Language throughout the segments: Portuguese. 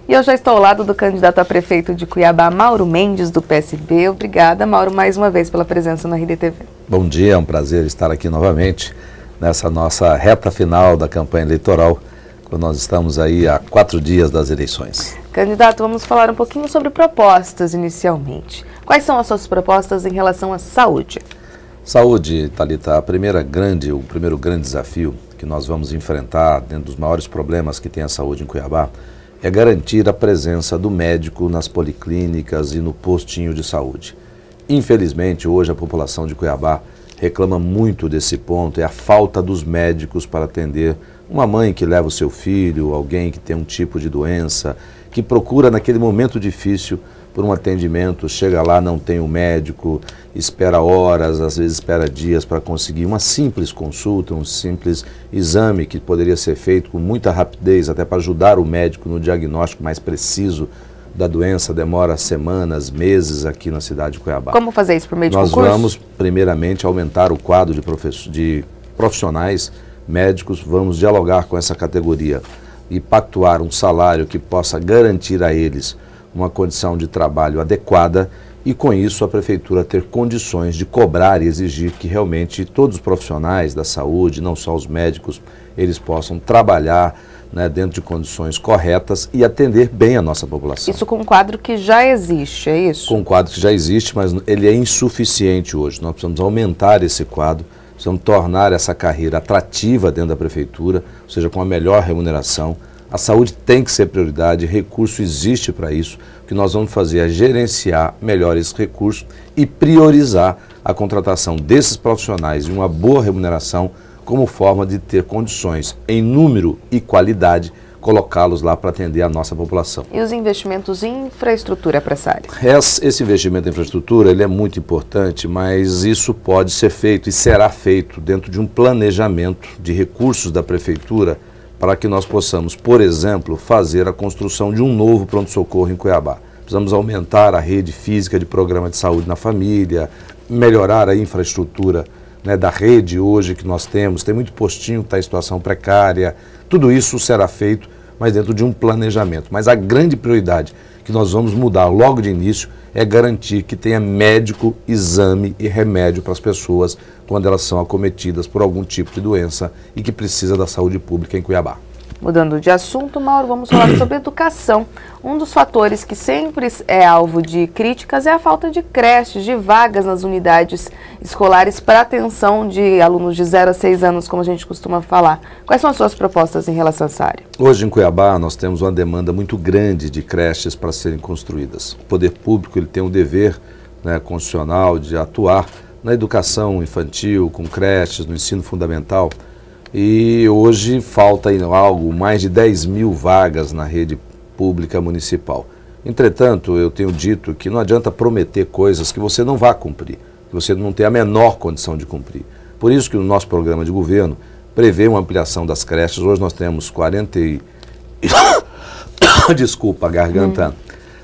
E eu já estou ao lado do candidato a prefeito de Cuiabá, Mauro Mendes, do PSB. Obrigada, Mauro, mais uma vez pela presença na RDTV. Bom dia, é um prazer estar aqui novamente nessa nossa reta final da campanha eleitoral, quando nós estamos aí há 4 dias das eleições. Candidato, vamos falar um pouquinho sobre propostas inicialmente. Quais são as suas propostas em relação à saúde? Saúde, Thalita, o primeiro grande desafio que nós vamos enfrentar, dentro dos maiores problemas que tem a saúde em Cuiabá, é garantir a presença do médico nas policlínicas e no postinho de saúde. Infelizmente, hoje a população de Cuiabá reclama muito desse ponto, é a falta dos médicos para atender uma mãe que leva o seu filho, alguém que tem um tipo de doença, que procura naquele momento difícil por um atendimento, chega lá, não tem um médico, espera horas, às vezes espera dias para conseguir uma simples consulta, um simples exame que poderia ser feito com muita rapidez, até para ajudar o médico no diagnóstico mais preciso da doença, demora semanas, meses aqui na cidade de Cuiabá. Como fazer isso por meio de concurso? Nós vamos, primeiramente, aumentar o quadro de profissionais médicos, vamos dialogar com essa categoria e pactuar um salário que possa garantir a eles uma condição de trabalho adequada e, com isso, a prefeitura ter condições de cobrar e exigir que realmente todos os profissionais da saúde, não só os médicos, eles possam trabalhar, né, dentro de condições corretas e atender bem a nossa população. Isso com um quadro que já existe, é isso? Com um quadro que já existe, mas ele é insuficiente hoje. Nós precisamos aumentar esse quadro, precisamos tornar essa carreira atrativa dentro da prefeitura, ou seja, com a melhor remuneração. A saúde tem que ser prioridade, recurso existe para isso. O que nós vamos fazer é gerenciar melhor esse recurso e priorizar a contratação desses profissionais e uma boa remuneração como forma de ter condições em número e qualidade, colocá-los lá para atender a nossa população. E os investimentos em infraestrutura para essa área? Esse investimento em infraestrutura ele é muito importante, mas isso pode ser feito e será feito dentro de um planejamento de recursos da prefeitura para que nós possamos, por exemplo, fazer a construção de um novo pronto-socorro em Cuiabá. Precisamos aumentar a rede física de programa de saúde na família, melhorar a infraestrutura, né, da rede hoje que nós temos, tem muito postinho que está em situação precária, tudo isso será feito, mas dentro de um planejamento. Mas a grande prioridade que nós vamos mudar logo de início é garantir que tenha médico, exame e remédio para as pessoas quando elas são acometidas por algum tipo de doença e que precisa da saúde pública em Cuiabá. Mudando de assunto, Mauro, vamos falar sobre educação. Um dos fatores que sempre é alvo de críticas é a falta de creches, de vagas nas unidades escolares para atenção de alunos de 0 a 6 anos, como a gente costuma falar. Quais são as suas propostas em relação a essa área? Hoje em Cuiabá nós temos uma demanda muito grande de creches para serem construídas. O poder público ele tem um dever, né, constitucional de atuar na educação infantil, com creches, no ensino fundamental. E hoje falta algo, mais de 10 mil vagas na rede pública municipal. Entretanto, eu tenho dito que não adianta prometer coisas que você não vai cumprir, que você não tem a menor condição de cumprir. Por isso que o nosso programa de governo prevê uma ampliação das creches. Hoje nós temos 40 e... Desculpa, a garganta.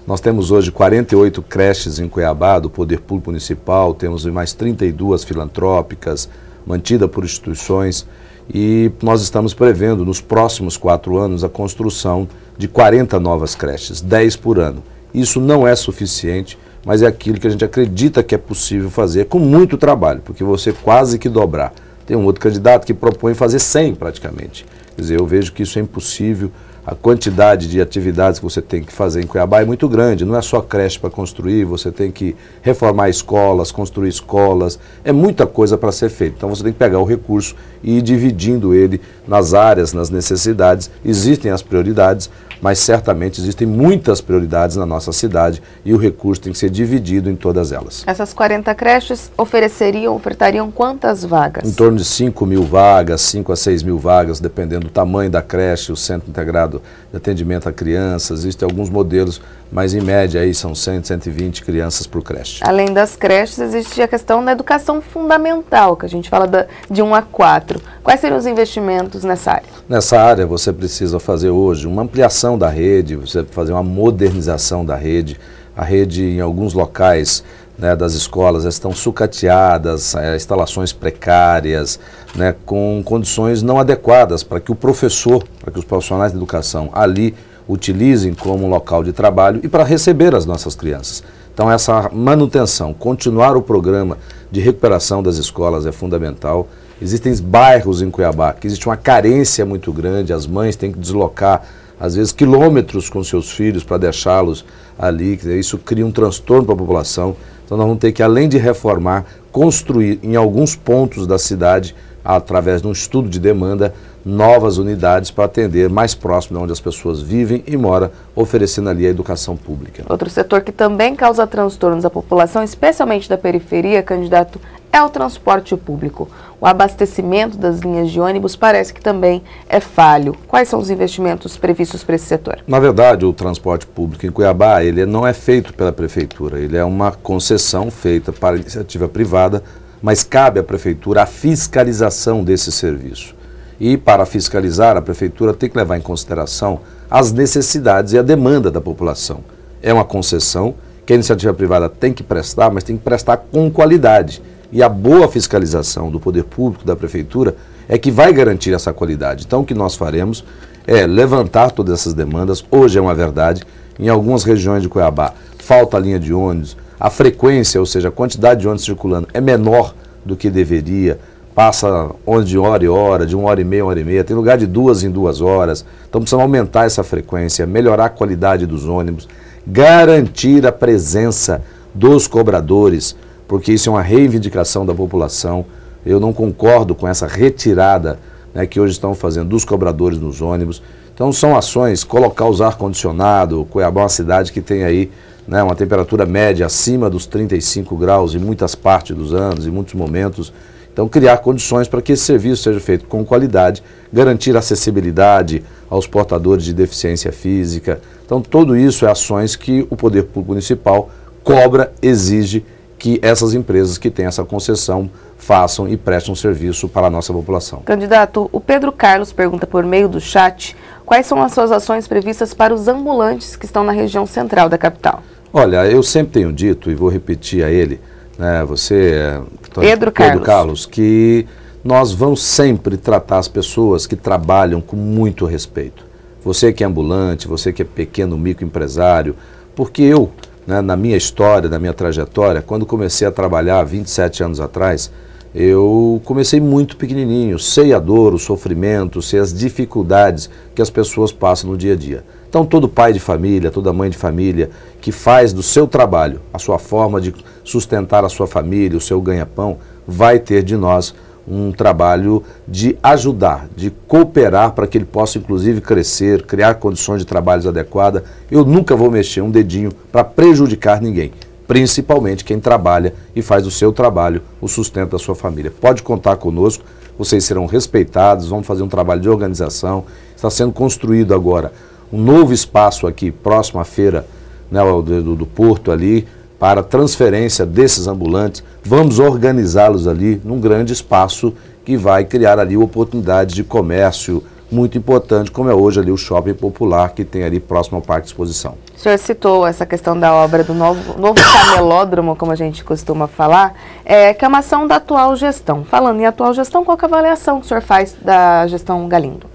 Nós temos hoje 48 creches em Cuiabá, do Poder Público Municipal, temos mais 32 filantrópicas, mantidas por instituições. E nós estamos prevendo, nos próximos 4 anos, a construção de 40 novas creches, 10 por ano. Isso não é suficiente, mas é aquilo que a gente acredita que é possível fazer com muito trabalho, porque você quase que dobrar. Tem um outro candidato que propõe fazer 100 praticamente. Quer dizer, eu vejo que isso é impossível. A quantidade de atividades que você tem que fazer em Cuiabá é muito grande, não é só creche para construir, você tem que reformar escolas, construir escolas, é muita coisa para ser feita. Então você tem que pegar o recurso e ir dividindo ele nas áreas, nas necessidades. Existem as prioridades, mas certamente existem muitas prioridades na nossa cidade e o recurso tem que ser dividido em todas elas. Essas 40 creches ofertariam quantas vagas? Em torno de 5 mil vagas, 5 a 6 mil vagas, dependendo do tamanho da creche, o Centro Integrado de Atendimento a Crianças. Existem alguns modelos, mas em média aí são 100, 120 crianças por creche. Além das creches, existe a questão da educação fundamental, que a gente fala de 1 a 4. Quais seriam os investimentos nessa área? Nessa área você precisa fazer hoje uma ampliação da rede, você fazer uma modernização da rede. A rede em alguns locais, né, das escolas estão sucateadas, instalações precárias, né, com condições não adequadas para que o professor, para que os profissionais de educação ali utilizem como um local de trabalho e para receber as nossas crianças. Então essa manutenção, continuar o programa de recuperação das escolas é fundamental. Existem bairros em Cuiabá que existe uma carência muito grande, as mães têm que deslocar às vezes quilômetros com seus filhos para deixá-los ali, isso cria um transtorno para a população. Então nós vamos ter que, além de reformar, construir em alguns pontos da cidade, através de um estudo de demanda, novas unidades para atender mais próximo de onde as pessoas vivem e moram, oferecendo ali a educação pública. Outro setor que também causa transtornos à população, especialmente da periferia, candidato, é o transporte público. O abastecimento das linhas de ônibus parece que também é falho. Quais são os investimentos previstos para esse setor? Na verdade, o transporte público em Cuiabá, ele não é feito pela prefeitura, ele é uma concessão feita para iniciativa privada, mas cabe à prefeitura a fiscalização desse serviço. E para fiscalizar, a prefeitura tem que levar em consideração as necessidades e a demanda da população. É uma concessão que a iniciativa privada tem que prestar, mas tem que prestar com qualidade. E a boa fiscalização do poder público, da prefeitura, é que vai garantir essa qualidade. Então o que nós faremos é levantar todas essas demandas. Hoje é uma verdade, em algumas regiões de Cuiabá falta a linha de ônibus, a frequência, ou seja, a quantidade de ônibus circulando é menor do que deveria, passa de hora em hora, de 1h30, tem lugar de 2 em 2 horas. Então precisamos aumentar essa frequência, melhorar a qualidade dos ônibus, garantir a presença dos cobradores, porque isso é uma reivindicação da população. Eu não concordo com essa retirada, né, que hoje estão fazendo dos cobradores nos ônibus. Então são ações, colocar os ar-condicionado. Cuiabá é uma cidade que tem aí, né, uma temperatura média acima dos 35 graus em muitas partes dos anos, em muitos momentos. Então criar condições para que esse serviço seja feito com qualidade, garantir acessibilidade aos portadores de deficiência física. Então tudo isso é ações que o Poder Público Municipal cobra, exige que essas empresas que têm essa concessão façam e prestem um serviço para a nossa população. Candidato, o Pedro Carlos pergunta por meio do chat quais são as suas ações previstas para os ambulantes que estão na região central da capital. Olha, eu sempre tenho dito, e vou repetir a ele, né, Pedro Carlos, que nós vamos sempre tratar as pessoas que trabalham com muito respeito. Você que é ambulante, você que é pequeno microempresário, porque eu, né, na minha história, na minha trajetória, quando comecei a trabalhar 27 anos atrás, eu comecei muito pequenininho, sei a dor, o sofrimento, sei as dificuldades que as pessoas passam no dia a dia. Então todo pai de família, toda mãe de família que faz do seu trabalho a sua forma de sustentar a sua família, o seu ganha-pão, vai ter de nós um trabalho de ajudar, de cooperar para que ele possa inclusive crescer, criar condições de trabalhos adequadas. Eu nunca vou mexer um dedinho para prejudicar ninguém, principalmente quem trabalha e faz do seu trabalho o sustento da sua família. Pode contar conosco, vocês serão respeitados, vamos fazer um trabalho de organização. Está sendo construído agora um novo espaço aqui, próximo à feira, né, do Porto ali, para transferência desses ambulantes. Vamos organizá-los ali num grande espaço que vai criar ali oportunidades de comércio muito importante, como é hoje ali o Shopping Popular, que tem ali próximo ao Parque de Exposição. O senhor citou essa questão da obra do novo camelódromo, como a gente costuma falar, que é uma ação da atual gestão. Falando em atual gestão, qual que é a avaliação que o senhor faz da gestão Galindo?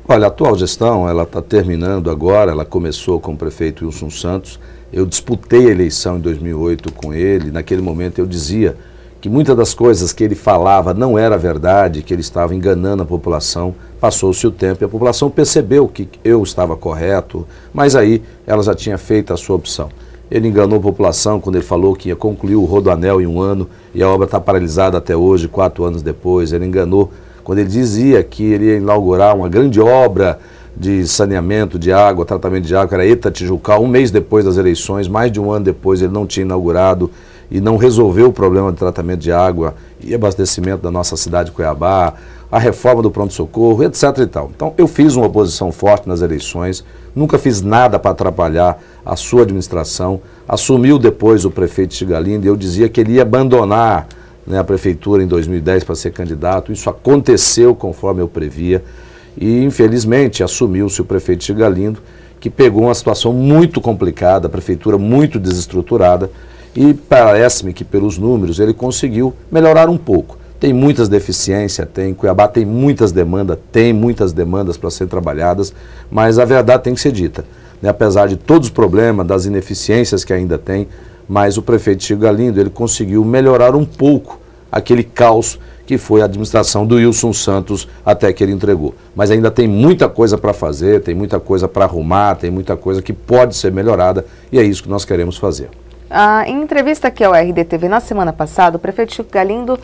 Olha, a atual gestão, ela está terminando agora, ela começou com o prefeito Wilson Santos. Eu disputei a eleição em 2008 com ele. Naquele momento eu dizia que muitas das coisas que ele falava não era verdade, que ele estava enganando a população. Passou-se o tempo e a população percebeu que eu estava correto, mas aí ela já tinha feito a sua opção. Ele enganou a população quando ele falou que ia concluir o Rodoanel em 1 ano e a obra está paralisada até hoje, 4 anos depois. Ele enganou quando ele dizia que ele ia inaugurar uma grande obra de saneamento de água, tratamento de água, que era Itatijuca. 1 mês depois das eleições, mais de 1 ano depois, ele não tinha inaugurado e não resolveu o problema de tratamento de água e abastecimento da nossa cidade de Cuiabá, a reforma do pronto-socorro, etc. e tal. Então, eu fiz uma oposição forte nas eleições, nunca fiz nada para atrapalhar a sua administração. Assumiu depois o prefeito Galindo e eu dizia que ele ia abandonar, né, a prefeitura em 2010 para ser candidato. Isso aconteceu conforme eu previa. E, infelizmente, assumiu-se o prefeito Galindo, que pegou uma situação muito complicada, a prefeitura muito desestruturada, e parece-me que, pelos números, ele conseguiu melhorar um pouco. Tem muitas deficiências, Cuiabá tem muitas demandas para serem trabalhadas, mas a verdade tem que ser dita, né? Apesar de todos os problemas, das ineficiências que ainda tem, mas o prefeito Chico Galindo, ele conseguiu melhorar um pouco aquele caos que foi a administração do Wilson Santos até que ele entregou. Mas ainda tem muita coisa para fazer, tem muita coisa para arrumar, tem muita coisa que pode ser melhorada e é isso que nós queremos fazer. Em entrevista aqui ao RDTV na semana passada, o prefeito Chico Galindo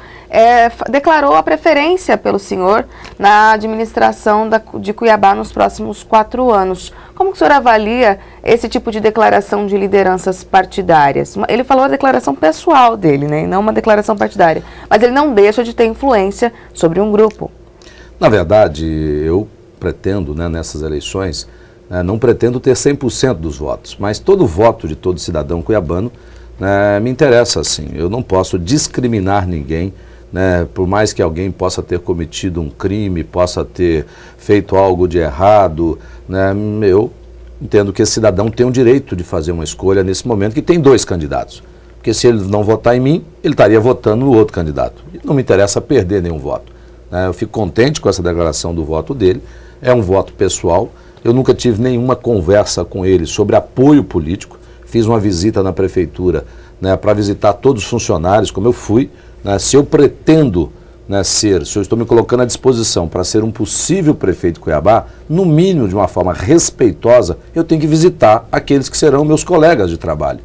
declarou a preferência pelo senhor na administração de Cuiabá nos próximos 4 anos. Como que o senhor avalia esse tipo de declaração de lideranças partidárias? Ele falou a declaração pessoal dele, né, e não uma declaração partidária, mas ele não deixa de ter influência sobre um grupo. Na verdade, eu pretendo, né, nessas eleições, não pretendo ter 100% dos votos, mas todo voto de todo cidadão cuiabano me interessa assim. Eu não posso discriminar ninguém, né, por mais que alguém possa ter cometido um crime, possa ter feito algo de errado, né, eu entendo que esse cidadão tem o direito de fazer uma escolha nesse momento, que tem 2 candidatos. Porque se ele não votar em mim, ele estaria votando no outro candidato. E não me interessa perder nenhum voto. Eu fico contente com essa declaração do voto dele, é um voto pessoal. Eu nunca tive nenhuma conversa com ele sobre apoio político. Fiz uma visita na prefeitura, né, para visitar todos os funcionários, como eu fui. Né, se eu pretendo, né, se eu estou me colocando à disposição para ser um possível prefeito de Cuiabá, no mínimo de uma forma respeitosa, eu tenho que visitar aqueles que serão meus colegas de trabalho.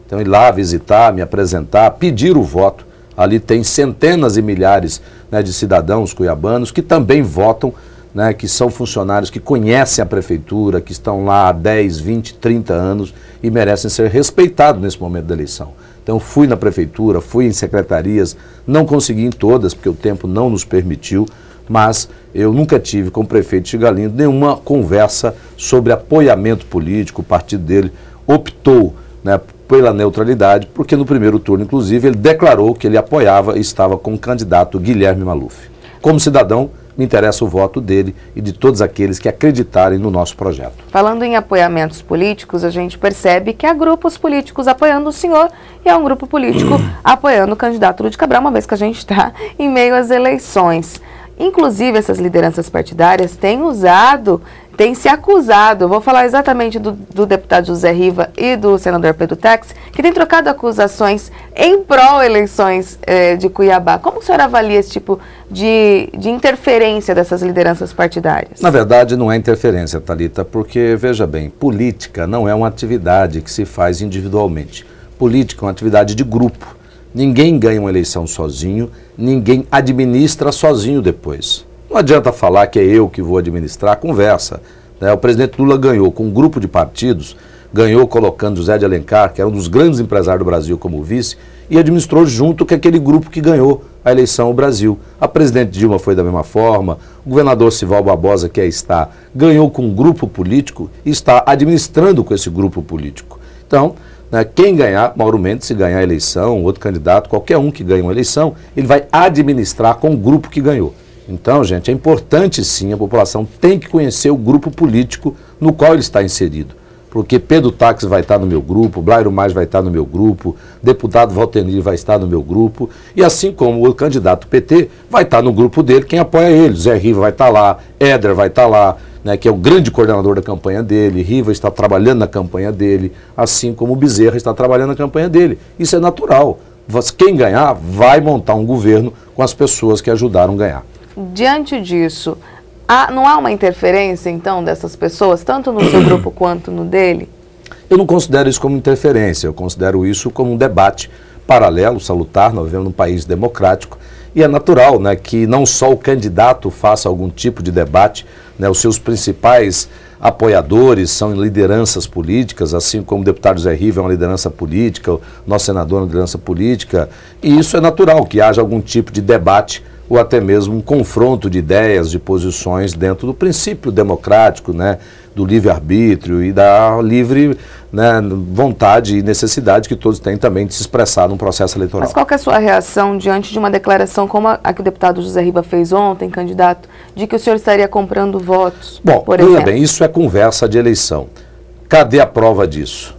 Então, ir lá visitar, me apresentar, pedir o voto. Ali tem centenas e milhares, né, de cidadãos cuiabanos que também votam, né, que são funcionários que conhecem a prefeitura, que estão lá há 10, 20, 30 anos e merecem ser respeitados nesse momento da eleição. Então fui na prefeitura, fui em secretarias, não consegui em todas porque o tempo não nos permitiu, mas eu nunca tive com o prefeito Chico Galindo nenhuma conversa sobre apoiamento político. O partido dele optou, né, pela neutralidade, porque no primeiro turno, inclusive, ele declarou que ele apoiava e estava com o candidato Guilherme Maluf. Como cidadão, me interessa o voto dele e de todos aqueles que acreditarem no nosso projeto. Falando em apoiamentos políticos, a gente percebe que há grupos políticos apoiando o senhor e há um grupo político apoiando o candidato Lúdio Cabral, uma vez que a gente está em meio às eleições. Inclusive, essas lideranças partidárias têm se acusado, vou falar exatamente do deputado José Riva e do senador Pedro Táxi, que têm trocado acusações em pró-eleições de Cuiabá. Como o senhor avalia esse tipo de interferência dessas lideranças partidárias? Na verdade, não é interferência, Thalita, porque, veja bem, política não é uma atividade que se faz individualmente. Política é uma atividade de grupo. Ninguém ganha uma eleição sozinho, ninguém administra sozinho depois. Não adianta falar que é eu que vou administrar, conversa. Né? O presidente Lula ganhou com um grupo de partidos, ganhou colocando José de Alencar, que era um dos grandes empresários do Brasil, como vice, e administrou junto com aquele grupo que ganhou a eleição no Brasil. A presidente Dilma foi da mesma forma, o governador Sival Barbosa, que aí está, ganhou com um grupo político e está administrando com esse grupo político. Então, quem ganhar, Mauro Mendes, se ganhar a eleição, outro candidato, qualquer um que ganhe uma eleição, ele vai administrar com o grupo que ganhou. Então, gente, é importante sim, a população tem que conhecer o grupo político no qual ele está inserido. Porque Pedro Táxi vai estar no meu grupo, Blairo Mais vai estar no meu grupo, deputado Valtenir vai estar no meu grupo, e assim como o candidato PT vai estar no grupo dele, quem apoia ele. Zé Riva vai estar lá, Éder vai estar lá, né, que é o grande coordenador da campanha dele, Riva está trabalhando na campanha dele, assim como o Bezerra está trabalhando na campanha dele. Isso é natural. Quem ganhar vai montar um governo com as pessoas que ajudaram a ganhar. Diante disso, não há uma interferência, então, dessas pessoas, tanto no seu grupo quanto no dele? Eu não considero isso como interferência, eu considero isso como um debate paralelo, salutar. Nós vivemos num país democrático e é natural, né, que não só o candidato faça algum tipo de debate, né, os seus principais apoiadores são lideranças políticas, assim como o deputado Zé Riva é uma liderança política, o nosso senador é uma liderança política, e isso é natural, que haja algum tipo de debate ou até mesmo um confronto de ideias, de posições dentro do princípio democrático, né, do livre-arbítrio e da livre, né, vontade e necessidade que todos têm também de se expressar num processo eleitoral. Mas qual que é a sua reação diante de uma declaração como a que o deputado José Riva fez ontem, candidato, de que o senhor estaria comprando votos, Bom, por exemplo? Bem, isso é conversa de eleição. Cadê a prova disso?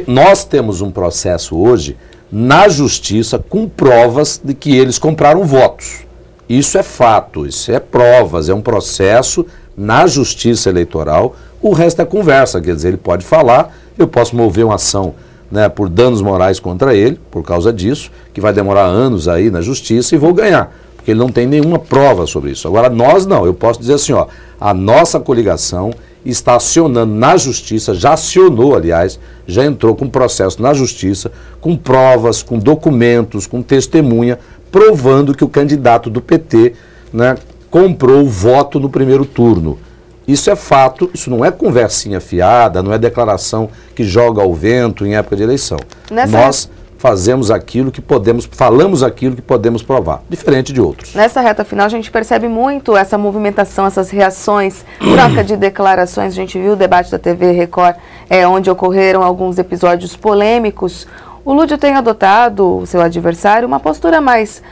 Nós temos um processo hoje na justiça com provas de que eles compraram votos. Isso é fato, isso é provas, é um processo na justiça eleitoral. O resto é conversa, quer dizer, ele pode falar, eu posso mover uma ação, né, por danos morais contra ele, por causa disso, que vai demorar anos aí na justiça e vou ganhar, porque ele não tem nenhuma prova sobre isso. Agora nós não, eu posso dizer assim, ó, a nossa coligação está acionando na justiça, já acionou, aliás, já entrou com processo na justiça, com provas, com documentos, com testemunha, provando que o candidato do PT, né, comprou o voto no primeiro turno. Isso é fato, isso não é conversinha fiada, não é declaração que joga ao vento em época de eleição. Nós fazemos aquilo que podemos, falamos aquilo que podemos provar, diferente de outros. Nessa reta final a gente percebe muito essa movimentação, essas reações, troca de declarações. A gente viu o debate da TV Record, onde ocorreram alguns episódios polêmicos. O Lúdio tem adotado, o seu adversário, uma postura mais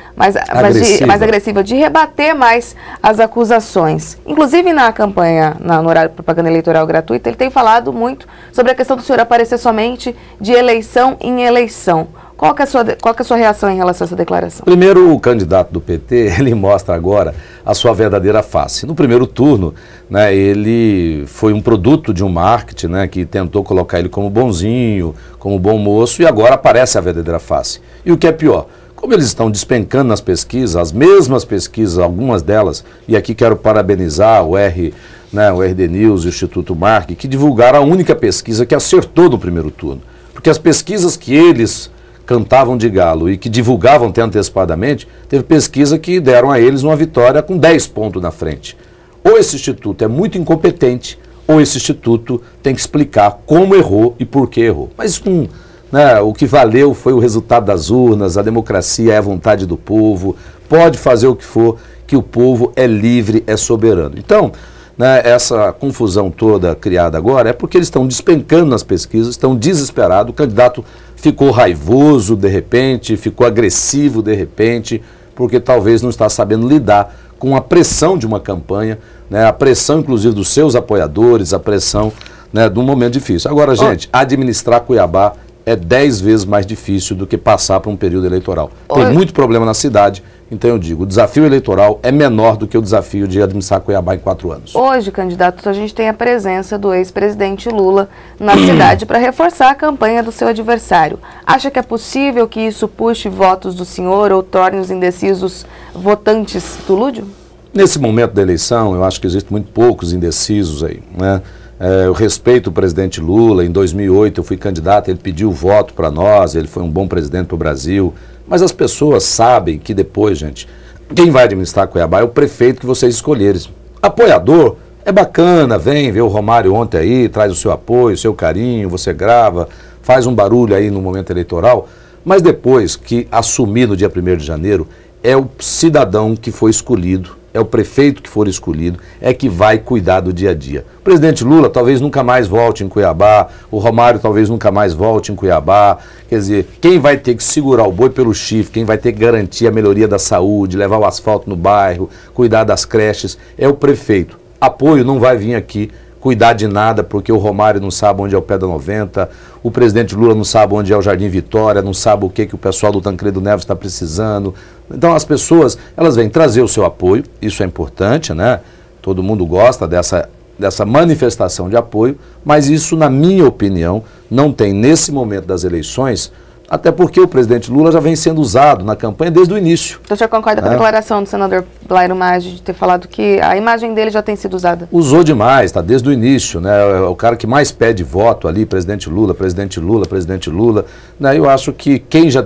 agressiva, de rebater mais as acusações. Inclusive na campanha, no horário de propaganda eleitoral gratuita, ele tem falado muito sobre a questão do senhor aparecer somente de eleição em eleição. Qual que é a sua reação em relação a essa declaração? Primeiro, o candidato do PT, ele mostra agora a sua verdadeira face. No primeiro turno, né, ele foi um produto de um marketing, né, que tentou colocar ele como bonzinho, como bom moço, e agora aparece a verdadeira face. E o que é pior, como eles estão despencando nas pesquisas, as mesmas pesquisas, algumas delas, e aqui quero parabenizar o RD News e o Instituto Mark, que divulgaram a única pesquisa que acertou no primeiro turno. Porque as pesquisas que eles cantavam de galo e que divulgavam até antecipadamente, teve pesquisa que deram a eles uma vitória com 10 pontos na frente. Ou esse instituto é muito incompetente, ou esse instituto tem que explicar como errou e por que errou. Mas isso né, o que valeu foi o resultado das urnas, a democracia é a vontade do povo, pode fazer o que for, que o povo é livre, é soberano. Então, né, essa confusão toda criada agora é porque eles estão despencando nas pesquisas, estão desesperados, o candidato ficou raivoso de repente, ficou agressivo de repente, porque talvez não está sabendo lidar com a pressão de uma campanha, né, a pressão inclusive dos seus apoiadores, a pressão, né, de um momento difícil. Agora, gente, administrar Cuiabá é 10 vezes mais difícil do que passar por um período eleitoral. Tem muito problema na cidade, então eu digo, o desafio eleitoral é menor do que o desafio de administrar Cuiabá em 4 anos. Hoje, candidato, a gente tem a presença do ex-presidente Lula na cidade para reforçar a campanha do seu adversário. Acha que é possível que isso puxe votos do senhor ou torne os indecisos votantes do Lúdio? Nesse momento da eleição, eu acho que existem muito poucos indecisos aí, né? Eu respeito o presidente Lula, em 2008 eu fui candidato, ele pediu voto para nós, ele foi um bom presidente para o Brasil, mas as pessoas sabem que depois, gente, quem vai administrar Cuiabá é o prefeito que vocês escolherem. Apoiador é bacana, vem ver o Romário ontem aí, traz o seu apoio, o seu carinho, você grava, faz um barulho aí no momento eleitoral, mas depois que assumir no dia 1º de janeiro, é o cidadão que foi escolhido, é o prefeito que for escolhido, é que vai cuidar do dia a dia. O presidente Lula talvez nunca mais volte em Cuiabá, o Romário talvez nunca mais volte em Cuiabá, quer dizer, quem vai ter que segurar o boi pelo chifre, quem vai ter que garantir a melhoria da saúde, levar o asfalto no bairro, cuidar das creches, é o prefeito. Apoio não vai vir aqui cuidar de nada, porque o Romário não sabe onde é o Pé da 90, o presidente Lula não sabe onde é o Jardim Vitória, não sabe o que o pessoal do Tancredo Neves está precisando. Então as pessoas, elas vêm trazer o seu apoio, isso é importante, né? Todo mundo gosta dessa manifestação de apoio, mas isso, na minha opinião, não tem nesse momento das eleições, até porque o presidente Lula já vem sendo usado na campanha desde o início. Então o senhor concorda com a declaração do senador Blairo Maggi de ter falado que a imagem dele já tem sido usada? Usou demais, tá desde o início, né? É o cara que mais pede voto ali, presidente Lula, presidente Lula, presidente Lula. Né? Eu acho que quem já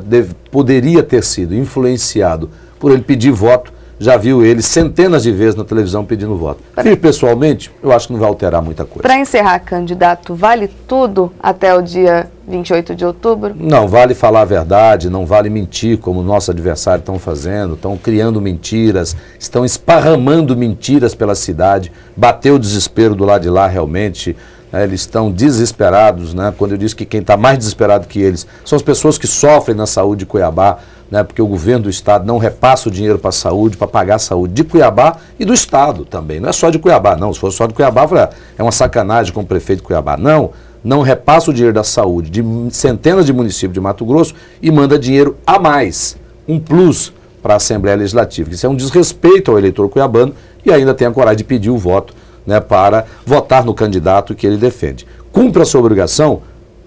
poderia ter sido influenciado por ele pedir voto, já viu ele centenas de vezes na televisão pedindo voto. E pessoalmente, eu acho que não vai alterar muita coisa. Para encerrar, candidato, vale tudo até o dia 28 de outubro? Não, vale falar a verdade, não vale mentir como o nosso adversário estão fazendo, estão criando mentiras, estão esparramando mentiras pela cidade, bateu o desespero do lado de lá realmente, né, eles estão desesperados, né, quando eu disse que quem está mais desesperado que eles são as pessoas que sofrem na saúde de Cuiabá, né, porque o governo do estado não repassa o dinheiro para a saúde, para pagar a saúde de Cuiabá e do estado também, não é só de Cuiabá, não, se fosse só de Cuiabá, é uma sacanagem com o prefeito de Cuiabá, não. não repassa o dinheiro da saúde de centenas de municípios de Mato Grosso e manda dinheiro a mais, um plus para a Assembleia Legislativa. Isso é um desrespeito ao eleitor cuiabano e ainda tem a coragem de pedir o voto, né, para votar no candidato que ele defende. Cumpre a sua obrigação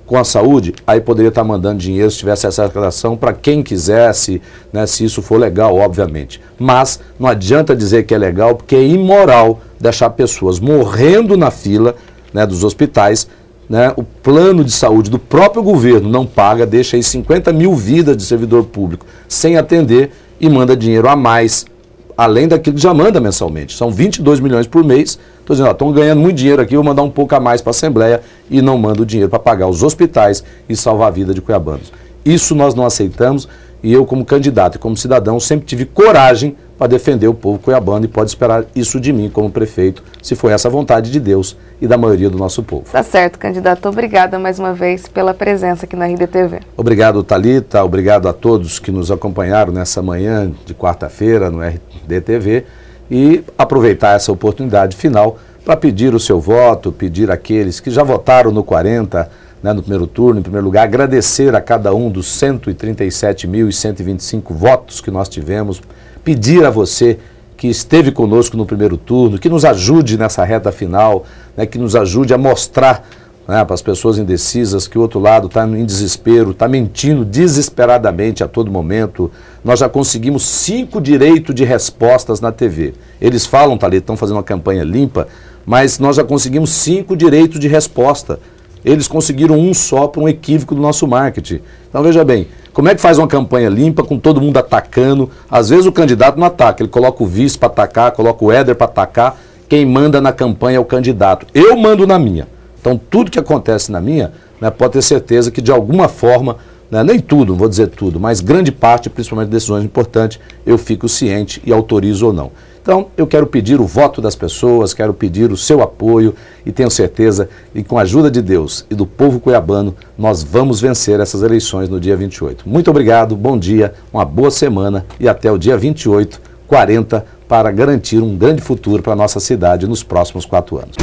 com a saúde, aí poderia estar mandando dinheiro se tivesse essa arrecadação para quem quisesse, né, se isso for legal, obviamente. Mas não adianta dizer que é legal, porque é imoral deixar pessoas morrendo na fila, né, dos hospitais, né, o plano de saúde do próprio governo não paga, deixa aí 50 mil vidas de servidor público sem atender e manda dinheiro a mais, além daquilo que já manda mensalmente. São 22 milhões por mês. Estou dizendo, estão ganhando muito dinheiro aqui, vou mandar um pouco a mais para a Assembleia e não mando o dinheiro para pagar os hospitais e salvar a vida de cuiabanos. Isso nós não aceitamos e eu, como candidato e como cidadão, sempre tive coragem para defender o povo cuiabano e pode esperar isso de mim como prefeito, se for essa a vontade de Deus e da maioria do nosso povo. Tá certo, candidato. Obrigada mais uma vez pela presença aqui na RDTV. Obrigado, Thalita. Obrigado a todos que nos acompanharam nessa manhã de quarta-feira no RDTV e aproveitar essa oportunidade final para pedir o seu voto, pedir àqueles que já votaram no 40, né, no primeiro turno, em primeiro lugar, agradecer a cada um dos 137.125 votos que nós tivemos, pedir a você que esteve conosco no primeiro turno, que nos ajude nessa reta final, né, que nos ajude a mostrar, né, para as pessoas indecisas que o outro lado está em desespero, está mentindo desesperadamente a todo momento. Nós já conseguimos 5 direitos de respostas na TV. Eles falam, Thalita, estão fazendo uma campanha limpa, mas nós já conseguimos 5 direitos de resposta. Eles conseguiram um só por um equívoco do nosso marketing. Então veja bem, como é que faz uma campanha limpa com todo mundo atacando? Às vezes o candidato não ataca, ele coloca o vice para atacar, coloca o Éder para atacar. Quem manda na campanha é o candidato. Eu mando na minha. Então tudo que acontece na minha, né, pode ter certeza que de alguma forma, né, nem tudo, não vou dizer tudo, mas grande parte, principalmente decisões importantes, eu fico ciente e autorizo ou não. Então, eu quero pedir o voto das pessoas, quero pedir o seu apoio e tenho certeza que com a ajuda de Deus e do povo cuiabano, nós vamos vencer essas eleições no dia 28. Muito obrigado, bom dia, uma boa semana e até o dia 28, 40, para garantir um grande futuro para a nossa cidade nos próximos 4 anos.